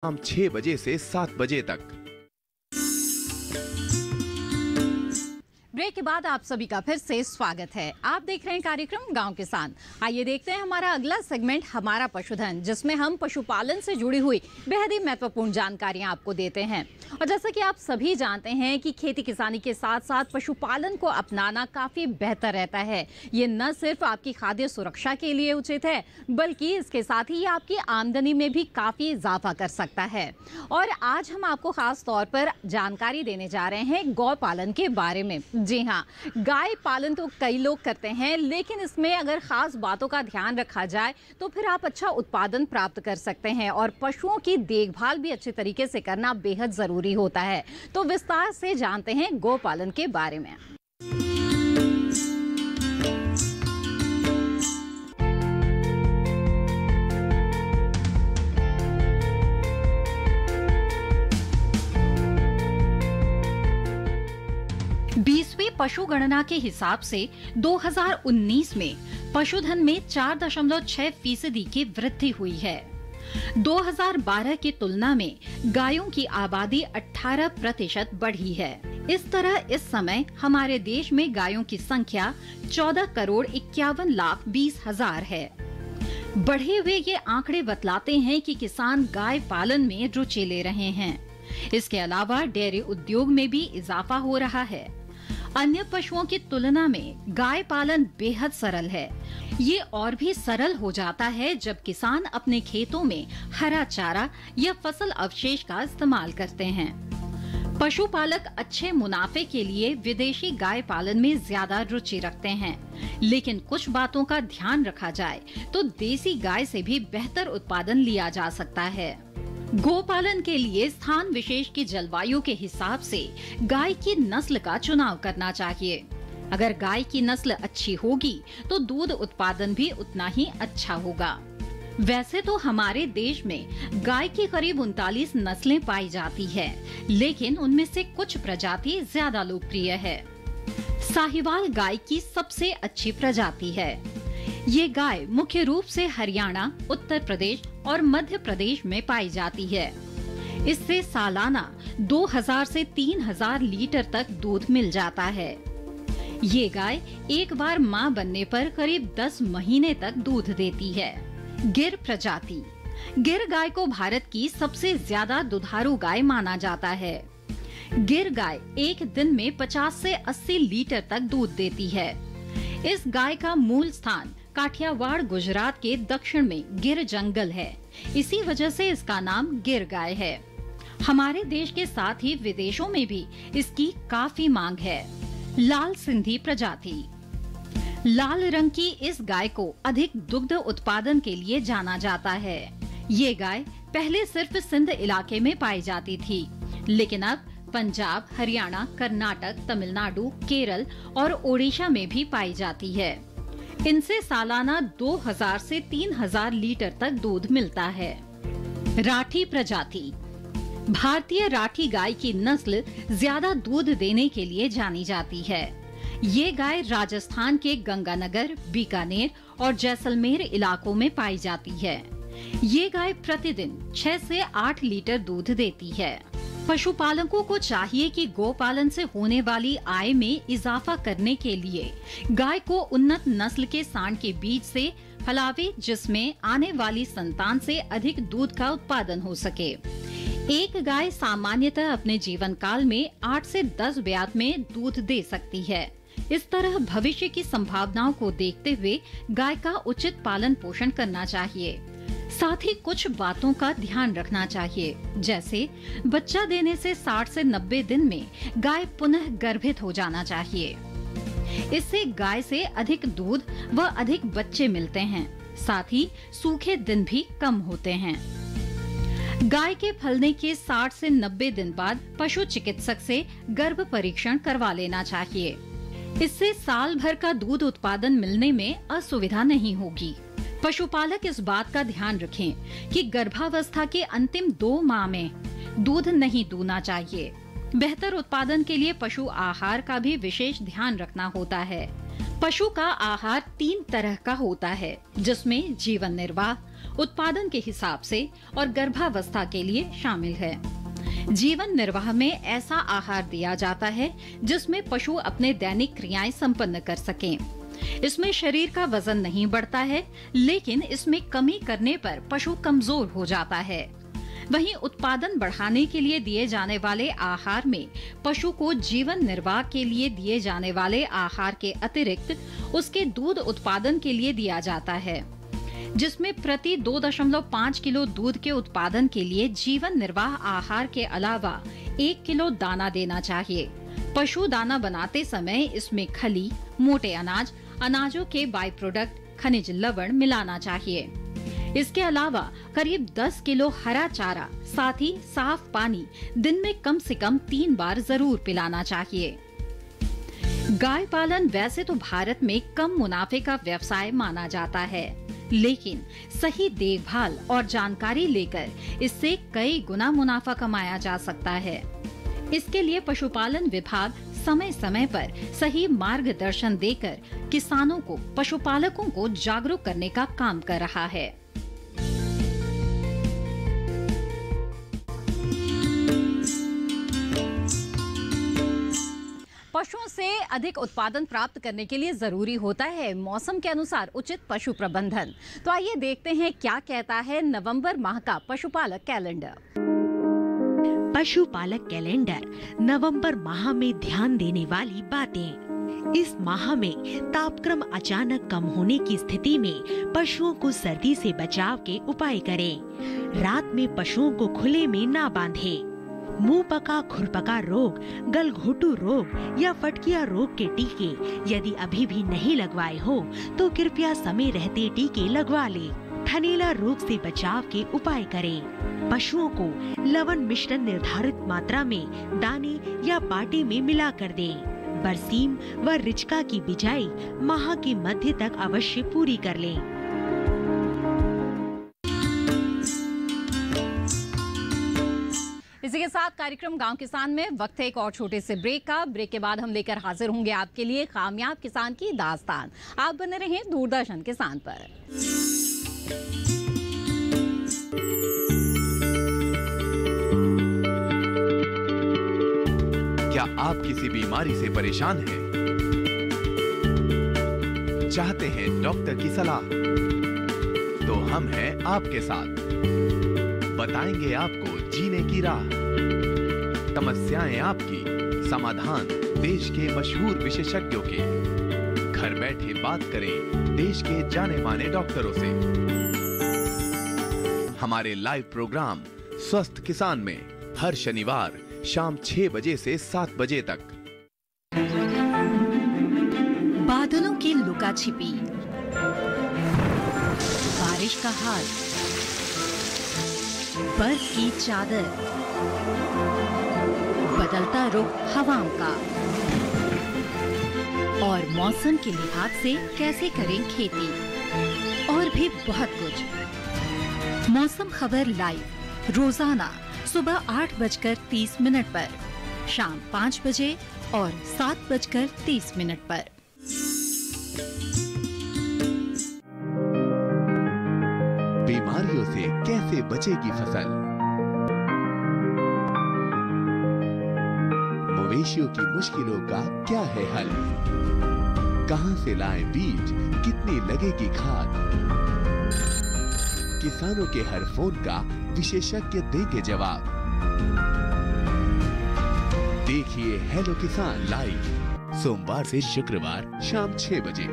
शाम 6 बजे से 7 बजे तक। ब्रेक के बाद आप सभी का फिर से स्वागत है। आप देख रहे हैं कार्यक्रम गांव किसान। आइए देखते हैं हमारा अगला सेगमेंट हमारा पशुधन, जिसमें हम पशुपालन से जुड़ी हुई बेहद ही महत्वपूर्ण जानकारियां आपको देते हैं। और जैसा कि आप सभी जानते हैं कि खेती किसानी के साथ साथ पशुपालन को अपनाना काफी बेहतर रहता है। ये न सिर्फ आपकी खाद्य सुरक्षा के लिए उचित है, बल्कि इसके साथ ही ये आपकी आमदनी में भी काफी इजाफा कर सकता है। और आज हम आपको खास तौर पर जानकारी देने जा रहे हैं गौ पालन के बारे में। जी हाँ, गाय पालन तो कई लोग करते हैं, लेकिन इसमें अगर खास बातों का ध्यान रखा जाए तो फिर आप अच्छा उत्पादन प्राप्त कर सकते हैं। और पशुओं की देखभाल भी अच्छे तरीके से करना बेहद जरूरी होता है। तो विस्तार से जानते हैं गौ पालन के बारे में। पशु गणना के हिसाब से 2019 में पशुधन में 4.6% की वृद्धि हुई है। 2012 की तुलना में गायों की आबादी 18% बढ़ी है। इस तरह इस समय हमारे देश में गायों की संख्या 14,51,20,000 है। बढ़े हुए ये आंकड़े बतलाते हैं कि किसान गाय पालन में रुचि ले रहे हैं। इसके अलावा डेयरी उद्योग में भी इजाफा हो रहा है। अन्य पशुओं की तुलना में गाय पालन बेहद सरल है। ये और भी सरल हो जाता है जब किसान अपने खेतों में हरा चारा या फसल अवशेष का इस्तेमाल करते हैं। पशुपालक अच्छे मुनाफे के लिए विदेशी गाय पालन में ज्यादा रुचि रखते हैं, लेकिन कुछ बातों का ध्यान रखा जाए तो देसी गाय से भी बेहतर उत्पादन लिया जा सकता है। गोपालन के लिए स्थान विशेष की जलवायु के हिसाब से गाय की नस्ल का चुनाव करना चाहिए। अगर गाय की नस्ल अच्छी होगी तो दूध उत्पादन भी उतना ही अच्छा होगा। वैसे तो हमारे देश में गाय की करीब 39 नस्लें पाई जाती है, लेकिन उनमें से कुछ प्रजाति ज्यादा लोकप्रिय है। साहिवाल गाय की सबसे अच्छी प्रजाति है। ये गाय मुख्य रूप से हरियाणा, उत्तर प्रदेश और मध्य प्रदेश में पाई जाती है। इससे सालाना 2000 से 3000 लीटर तक दूध मिल जाता है। ये गाय एक बार मां बनने पर करीब 10 महीने तक दूध देती है। गिर प्रजाति। गिर गाय को भारत की सबसे ज्यादा दुधारू गाय माना जाता है। गिर गाय एक दिन में 50 से 80 लीटर तक दूध देती है। इस गाय का मूल स्थान काठियावाड़ गुजरात के दक्षिण में गिर जंगल है। इसी वजह से इसका नाम गिर गाय है। हमारे देश के साथ ही विदेशों में भी इसकी काफी मांग है। लाल सिंधी प्रजाति। लाल रंग की इस गाय को अधिक दुग्ध उत्पादन के लिए जाना जाता है। ये गाय पहले सिर्फ सिंध इलाके में पाई जाती थी, लेकिन अब पंजाब, हरियाणा, कर्नाटक, तमिलनाडु, केरल और ओडिशा में भी पाई जाती है। इनसे सालाना 2000 से 3000 लीटर तक दूध मिलता है। राठी प्रजाति। भारतीय राठी गाय की नस्ल ज्यादा दूध देने के लिए जानी जाती है। ये गाय राजस्थान के गंगानगर, बीकानेर और जैसलमेर इलाकों में पाई जाती है। ये गाय प्रतिदिन 6 से 8 लीटर दूध देती है। पशुपालकों को चाहिए कि गोपालन से होने वाली आय में इजाफा करने के लिए गाय को उन्नत नस्ल के सांड के बीज से फलावे, जिसमें आने वाली संतान से अधिक दूध का उत्पादन हो सके। एक गाय सामान्यतः अपने जीवन काल में 8 से 10 ब्यात में दूध दे सकती है। इस तरह भविष्य की संभावनाओं को देखते हुए गाय का उचित पालन पोषण करना चाहिए। साथ ही कुछ बातों का ध्यान रखना चाहिए, जैसे बच्चा देने से 60 से 90 दिन में गाय पुनः गर्भित हो जाना चाहिए। इससे गाय से अधिक दूध व अधिक बच्चे मिलते हैं। साथ ही सूखे दिन भी कम होते हैं। गाय के फलने के 60 से 90 दिन बाद पशु चिकित्सक से गर्भ परीक्षण करवा लेना चाहिए। इससे साल भर का दूध उत्पादन मिलने में असुविधा नहीं होगी। पशुपालक इस बात का ध्यान रखें कि गर्भावस्था के अंतिम 2 माह में दूध नहीं दूना चाहिए। बेहतर उत्पादन के लिए पशु आहार का भी विशेष ध्यान रखना होता है। पशु का आहार 3 तरह का होता है, जिसमें जीवन निर्वाह, उत्पादन के हिसाब से और गर्भावस्था के लिए शामिल है। जीवन निर्वाह में ऐसा आहार दिया जाता है जिसमें पशु अपने दैनिक क्रियाएं संपन्न कर सकें। इसमें शरीर का वजन नहीं बढ़ता है, लेकिन इसमें कमी करने पर पशु कमजोर हो जाता है। वहीं उत्पादन बढ़ाने के लिए दिए जाने वाले आहार में पशु को जीवन निर्वाह के लिए दिए जाने वाले आहार के अतिरिक्त उसके दूध उत्पादन के लिए दिया जाता है, जिसमें प्रति 2.5 किलो दूध के उत्पादन के लिए जीवन निर्वाह आहार के अलावा 1 किलो दाना देना चाहिए। पशु दाना बनाते समय इसमें खली, मोटे अनाज, अनाजों के बाई प्रोडक्ट, खनिज लवण मिलाना चाहिए। इसके अलावा करीब 10 किलो हरा चारा, साथ ही साफ पानी दिन में कम से कम 3 बार जरूर पिलाना चाहिए। गाय पालन वैसे तो भारत में कम मुनाफे का व्यवसाय माना जाता है, लेकिन सही देखभाल और जानकारी लेकर इससे कई गुना मुनाफा कमाया जा सकता है। इसके लिए पशुपालन विभाग समय समय पर सही मार्गदर्शन देकर किसानों को, पशुपालकों को जागरूक करने का काम कर रहा है। पशुओं से अधिक उत्पादन प्राप्त करने के लिए जरूरी होता है मौसम के अनुसार उचित पशु प्रबंधन। तो आइए देखते हैं क्या कहता है नवंबर माह का पशुपालक कैलेंडर। पशुपालक कैलेंडर नवंबर माह में ध्यान देने वाली बातें। इस माह में तापक्रम अचानक कम होने की स्थिति में पशुओं को सर्दी से बचाव के उपाय करें। रात में पशुओं को खुले में ना बांधें। मुंह पका खुरपका रोग, गलघोटू रोग या फटकिया रोग के टीके यदि अभी भी नहीं लगवाए हो तो कृपया समय रहते टीके लगवा लें। थनैला रोग से बचाव के उपाय करें। पशुओं को लवण मिश्रण निर्धारित मात्रा में दाने या पाटे में मिला कर दें। बरसीम व रिचका की बिजाई माह के मध्य तक अवश्य पूरी कर लें। इसी के साथ कार्यक्रम गांव किसान में वक्त है एक और छोटे से ब्रेक का। ब्रेक के बाद हम लेकर हाजिर होंगे आपके लिए कामयाब किसान की दास्तान। आप बने रहें दूरदर्शन किसान पर। क्या आप किसी बीमारी से परेशान हैं? चाहते हैं डॉक्टर की सलाह? तो हम हैं आपके साथ। बताएंगे आपको जीने की राह। समस्याएं आपकी, समाधान देश के मशहूर विशेषज्ञों के। घर बैठे बात करें देश के जाने माने डॉक्टरों से। हमारे लाइव प्रोग्राम स्वस्थ किसान में हर शनिवार शाम 6 बजे से 7 बजे तक। बादलों की लुका छिपी, बारिश का हाल, बर्फ की चादर, बदलता रुख हवाओं का और मौसम के लिहाज से कैसे करें खेती, और भी बहुत कुछ। मौसम खबर लाइव रोजाना सुबह 8:30 पर, शाम 5 बजे और 7:30 पर। बीमारियों से कैसे बचेगी फसल? मवेशियों की मुश्किलों का क्या है हल? कहां से लाएं बीज, कितनी लगेगी खाद? किसानों के हर फोन का विशेषज्ञ देंगे जवाब। देखिए हेलो किसान लाइव सोमवार से शुक्रवार शाम 6 बजे।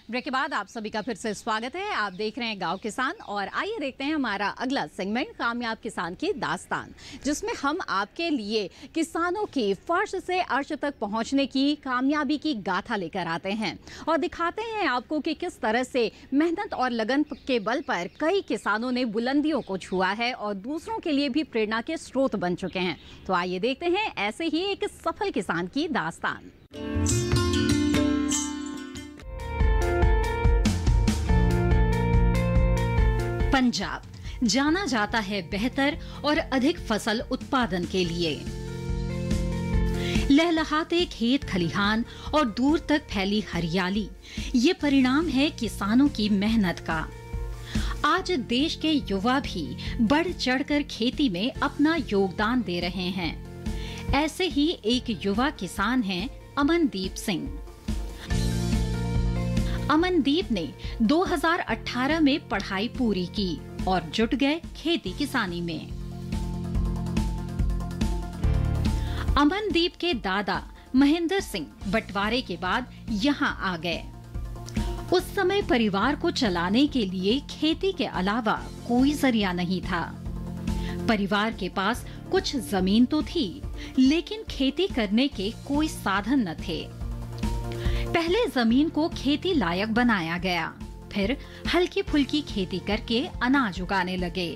ब्रेक के बाद आप सभी का फिर से स्वागत है। आप देख रहे हैं गांव किसान और आइए देखते हैं हमारा अगला सेगमेंट कामयाब किसान की दास्तान, जिसमें हम आपके लिए किसानों की फर्श से अर्श तक पहुंचने की कामयाबी की गाथा लेकर आते हैं और दिखाते हैं आपको कि किस तरह से मेहनत और लगन के बल पर कई किसानों ने बुलंदियों को छुआ है और दूसरों के लिए भी प्रेरणा के स्रोत बन चुके हैं। तो आइए देखते हैं ऐसे ही एक सफल किसान की दास्तान। पंजाब जाना जाता है बेहतर और अधिक फसल उत्पादन के लिए। लहलहाते खेत खलिहान और दूर तक फैली हरियाली, ये परिणाम है किसानों की मेहनत का। आज देश के युवा भी बढ़ चढ़कर खेती में अपना योगदान दे रहे हैं। ऐसे ही एक युवा किसान हैं अमनदीप सिंह। अमनदीप ने 2018 में पढ़ाई पूरी की और जुट गए खेती किसानी में। अमनदीप के दादा महेंद्र सिंह बंटवारे के बाद यहाँ आ गए। उस समय परिवार को चलाने के लिए खेती के अलावा कोई जरिया नहीं था। परिवार के पास कुछ जमीन तो थी, लेकिन खेती करने के कोई साधन न थे। पहले जमीन को खेती लायक बनाया गया, फिर हल्की फुल्की खेती करके अनाज उगाने लगे।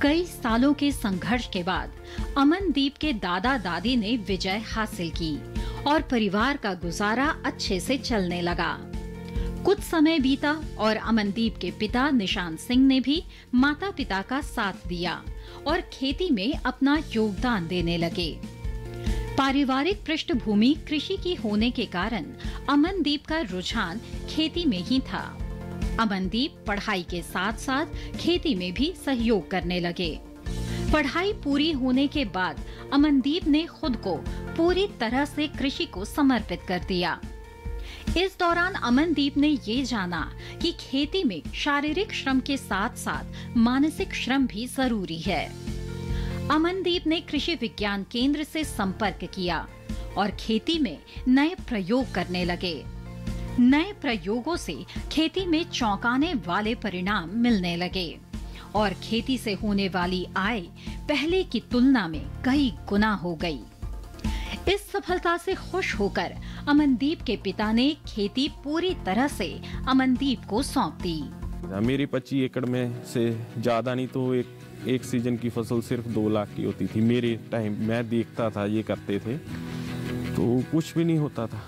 कई सालों के संघर्ष के बाद अमनदीप के दादा दादी ने विजय हासिल की और परिवार का गुजारा अच्छे से चलने लगा। कुछ समय बीता और अमनदीप के पिता निशांत सिंह ने भी माता पिता का साथ दिया और खेती में अपना योगदान देने लगे। पारिवारिक पृष्ठभूमि कृषि की होने के कारण अमनदीप का रुझान खेती में ही था। अमनदीप पढ़ाई के साथ साथ खेती में भी सहयोग करने लगे। पढ़ाई पूरी होने के बाद अमनदीप ने खुद को पूरी तरह से कृषि को समर्पित कर दिया। इस दौरान अमनदीप ने ये जाना कि खेती में शारीरिक श्रम के साथ साथ मानसिक श्रम भी जरूरी है। अमनदीप ने कृषि विज्ञान केंद्र से संपर्क किया और खेती में नए प्रयोग करने लगे। नए प्रयोगों से खेती में चौंकाने वाले परिणाम मिलने लगे और खेती से होने वाली आय पहले की तुलना में कई गुना हो गई। इस सफलता से खुश होकर अमनदीप के पिता ने खेती पूरी तरह से अमनदीप को सौंप दी। मेरी 25 एकड़ में से ज़्यादा नहीं तो एक सीजन की फसल सिर्फ 2 लाख की होती थी। मेरे टाइम मैं देखता था ये करते थे तो कुछ भी नहीं होता था।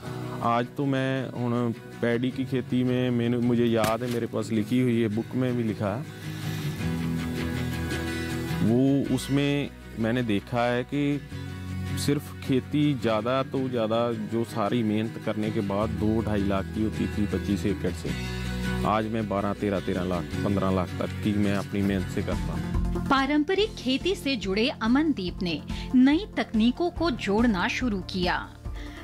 आज तो मैं हूँ पैडी की खेती में मुझे याद है, मेरे पास लिखी हुई है, बुक में भी लिखा है। वो उसमें मैंने देखा है कि सिर्फ खेती ज़्यादा तो ज़्यादा जो सारी मेहनत करने के बाद 2-2.5 लाख की होती थी 25 एकड़ से, आज मैं 12-13 लाख 15 लाख तक की मैं अपनी मेहनत से करता हूँ। पारंपरिक खेती से जुड़े अमनदीप ने नई तकनीकों को जोड़ना शुरू किया।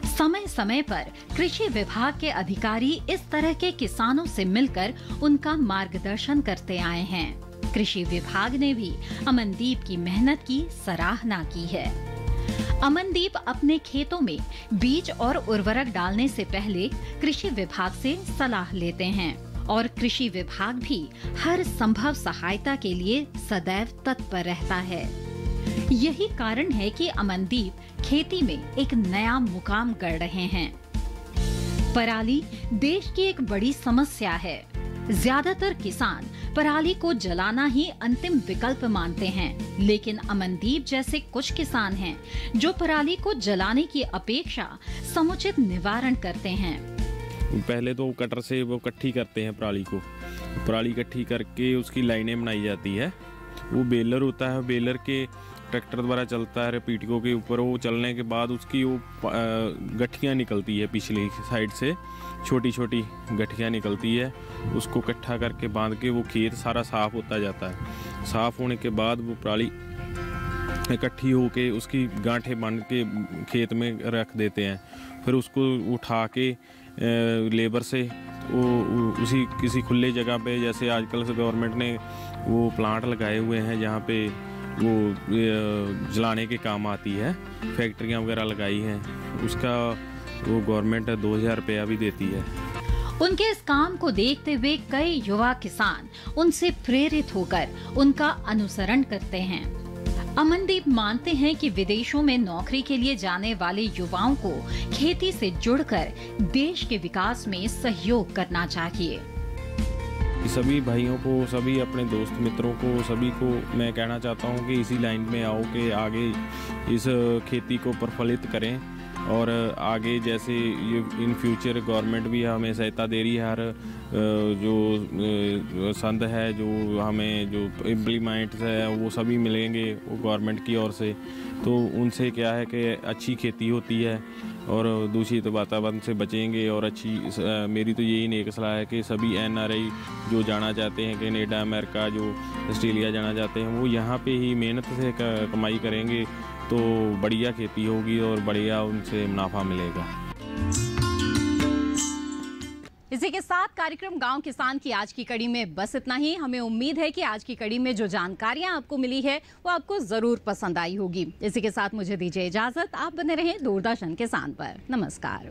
समय समय पर कृषि विभाग के अधिकारी इस तरह के किसानों से मिलकर उनका मार्गदर्शन करते आए हैं। कृषि विभाग ने भी अमनदीप की मेहनत की सराहना की है। अमनदीप अपने खेतों में बीज और उर्वरक डालने से पहले कृषि विभाग से सलाह लेते हैं और कृषि विभाग भी हर संभव सहायता के लिए सदैव तत्पर रहता है। यही कारण है कि अमनदीप खेती में एक नया मुकाम गढ़ रहे हैं। पराली देश की एक बड़ी समस्या है। ज्यादातर किसान पराली को जलाना ही अंतिम विकल्प मानते हैं, लेकिन अमनदीप जैसे कुछ किसान हैं जो पराली को जलाने की अपेक्षा समुचित निवारण करते हैं। पहले तो कटर से वो इकट्ठी करते हैं पराली इकट्ठी करके उसकी लाइनें बनाई जाती है। वो बेलर होता है, बेलर के ट्रैक्टर द्वारा चलता है रिपीटकों के ऊपर। वो चलने के बाद उसकी वो गठियाँ निकलती है, पिछली साइड से छोटी छोटी गठियाँ निकलती है। उसको इकट्ठा करके बांध के वो खेत सारा साफ़ होता जाता है। साफ़ होने के बाद वो पराली इकट्ठी होके उसकी गांठें बांध के खेत में रख देते हैं। फिर उसको उठा के लेबर से वो उसी किसी खुले जगह पे, जैसे आजकल से गवर्नमेंट ने वो प्लांट लगाए हुए हैं जहाँ पे वो जलाने के काम आती है, फैक्ट्रियाँ वगैरह लगाई हैं, उसका वो गवर्नमेंट 2000 रुपया भी देती है। उनके इस काम को देखते हुए कई युवा किसान उनसे प्रेरित होकर उनका अनुसरण करते हैं। अमनदीप मानते हैं कि विदेशों में नौकरी के लिए जाने वाले युवाओं को खेती से जुड़कर देश के विकास में सहयोग करना चाहिए। सभी भाइयों को, सभी अपने दोस्त मित्रों को, सभी को मैं कहना चाहता हूं कि इसी लाइन में आओ कि आगे इस खेती को प्रफुल्लित करें और आगे जैसे ये इन फ्यूचर गवर्नमेंट भी हमें सहायता दे रही है हर जो संद है, जो हमें जो इम्प्लीमेंट्स है वो सभी मिलेंगे वो गवर्नमेंट की ओर से। तो उनसे क्या है कि अच्छी खेती होती है और दूषित वातावरण से बचेंगे। और अच्छी मेरी तो यही नेक सलाह है कि सभी NRI जो जाना चाहते हैं कनाडा, अमेरिका, जो ऑस्ट्रेलिया जाना चाहते हैं, वो यहाँ पे ही मेहनत से कमाई करेंगे तो बढ़िया खेती होगी और बढ़िया उनसे मुनाफा मिलेगा। इसी के साथ कार्यक्रम गांव किसान की आज की कड़ी में बस इतना ही। हमें उम्मीद है कि आज की कड़ी में जो जानकारियां आपको मिली है वो आपको जरूर पसंद आई होगी। इसी के साथ मुझे दीजिए इजाजत। आप बने रहें दूरदर्शन किसान पर। नमस्कार।